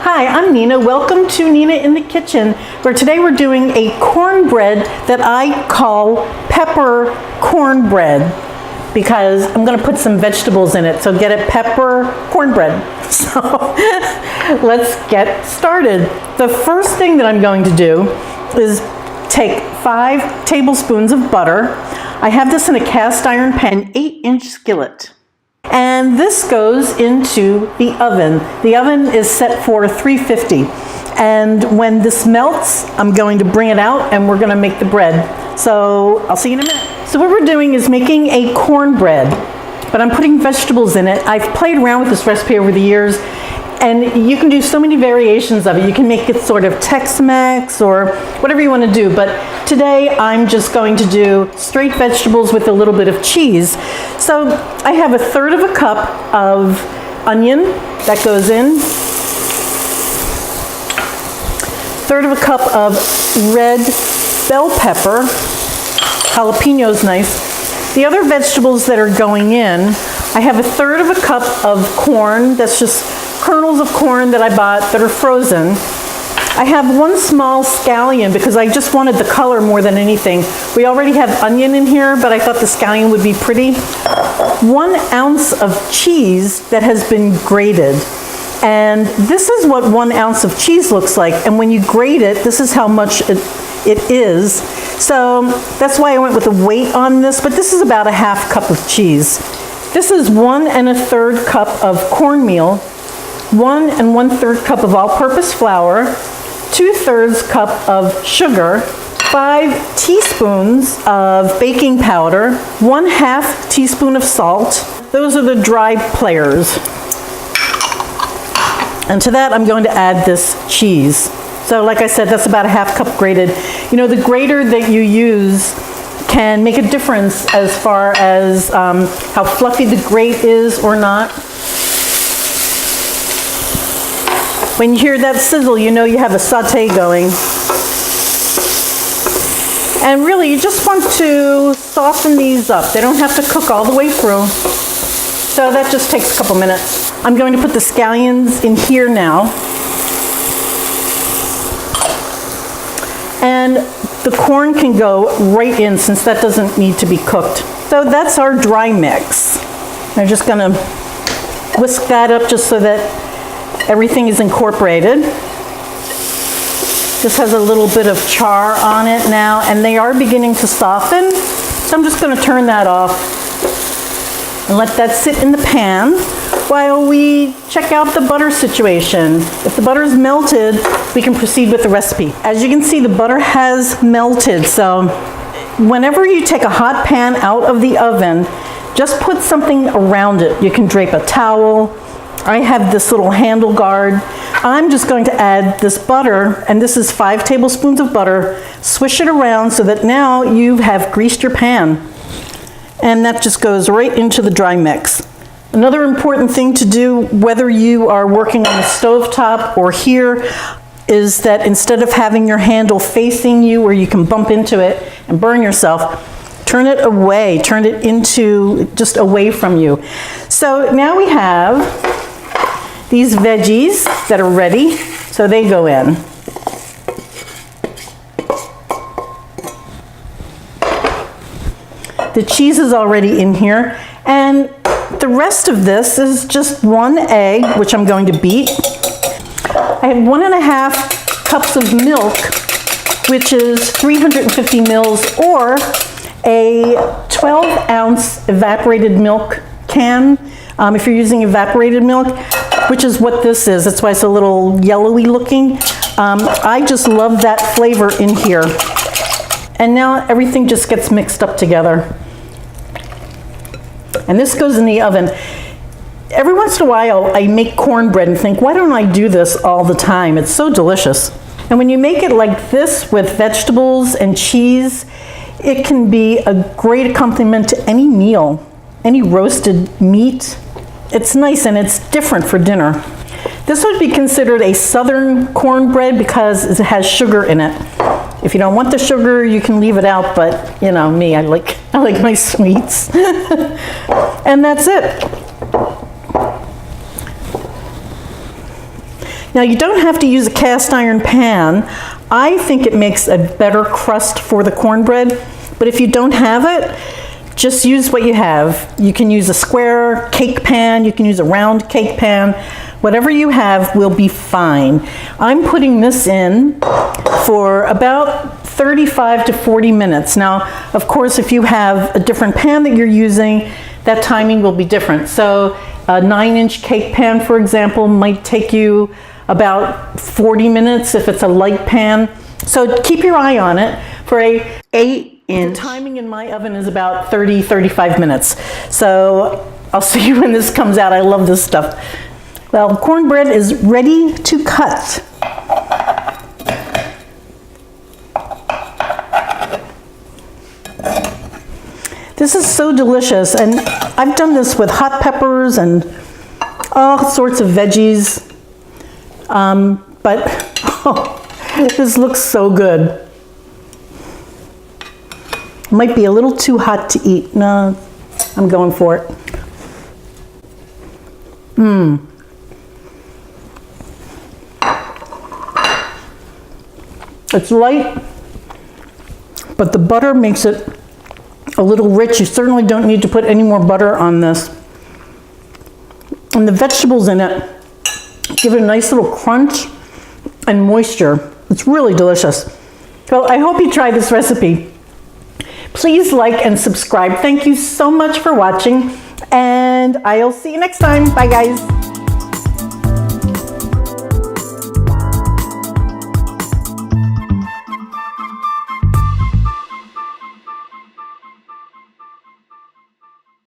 Hi, I'm Nina. Welcome to Nina in the Kitchen, where today we're doing a cornbread that I call pepper-cornbread because I'm going to put some vegetables in it. So get it, pepper-cornbread. So let's get started. The first thing that I'm going to do is take 5 tablespoons of butter. I have this in a cast iron pan, 8-inch skillet. And this goes into the oven. The oven is set for 350. And when this melts, I'm going to bring it out and we're going to make the bread. So I'll see you in a minute. So what we're doing is making a cornbread, but I'm putting vegetables in it. I've played around with this recipe over the years, and you can do so many variations of it. You can make it sort of Tex-Mex or whatever you want to do, but today I'm just going to do straight vegetables with a little bit of cheese. So I have 1/3 cup of onion that goes in, 1/3 cup of red bell pepper, jalapeno's nice. The other vegetables that are going in, I have 1/3 cup of corn, that's just kernels of corn that I bought that are frozen. I have 1 small scallion because I just wanted the color more than anything. We already have onion in here, but I thought the scallion would be pretty. 1 ounce of cheese that has been grated. And this is what 1 ounce of cheese looks like. And when you grate it, this is how much it is. So that's why I went with the weight on this, but this is about 1/2 cup of cheese. This is 1 1/3 cup of cornmeal, 1 1/3 cup of all-purpose flour, 2/3 cup of sugar, 5 teaspoons of baking powder, 1/2 teaspoon of salt. Those are the dry players. And to that I'm going to add this cheese. So like I said, that's about 1/2 cup grated. You know, the grater that you use can make a difference as far as how fluffy the grate is or not. When you hear that sizzle, you know you have a saute going. And really, you just want to soften these up. They don't have to cook all the way through. So that just takes a couple minutes. I'm going to put the scallions in here now. And the corn can go right in since that doesn't need to be cooked. So that's our dry mix. I'm just gonna whisk that up just so that everything is incorporated. This has a little bit of char on it now, and they are beginning to soften. So I'm just gonna turn that off and let that sit in the pan while we check out the butter situation. If the butter is melted, we can proceed with the recipe. As you can see, the butter has melted. So whenever you take a hot pan out of the oven, just put something around it. You can drape a towel. I have this little handle guard. I'm just going to add this butter, and this is 5 tablespoons of butter. Swish it around so that now you have greased your pan. And that just goes right into the dry mix. Another important thing to do, whether you are working on the stovetop or here, is that instead of having your handle facing you where you can bump into it and burn yourself, turn it away, turn it into just away from you. So now we have these veggies that are ready, so they go in. The cheese is already in here, and the rest of this is just 1 egg, which I'm going to beat. I have 1 1/2 cups of milk, which is 350 mils, or a 12-ounce evaporated milk can, if you're using evaporated milk, which is what this is. That's why it's a little yellowy looking. I just love that flavor in here. And now everything just gets mixed up together. And this goes in the oven. Every once in a while, I make cornbread and think, why don't I do this all the time? It's so delicious. And when you make it like this with vegetables and cheese, it can be a great accompaniment to any meal, any roasted meat. It's nice and it's different for dinner. This would be considered a southern cornbread because it has sugar in it. If you don't want the sugar, you can leave it out, but you know me, I like my sweets. And that's it. Now you don't have to use a cast iron pan. I think it makes a better crust for the cornbread, but if you don't have it, just use what you have. You can use a square cake pan, you can use a round cake pan, whatever you have will be fine. I'm putting this in for about 35 to 40 minutes. Now, of course, if you have a different pan that you're using, that timing will be different. So a 9-inch cake pan, for example, might take you about 40 minutes if it's a light pan. So keep your eye on it. For a 8-inch, the timing in my oven is about 30-35 minutes. So I'll see you when this comes out. I love this stuff. Well, cornbread is ready to cut. This is so delicious, and I've done this with hot peppers and all sorts of veggies, but this looks so good. Might be a little too hot to eat. No, I'm going for it. It's light, but the butter makes it a little rich. You certainly don't need to put any more butter on this. And the vegetables in it give it a nice little crunch and moisture. It's really delicious. Well, I hope you try this recipe. Please like and subscribe. Thank you so much for watching, and I'll see you next time. Bye, guys.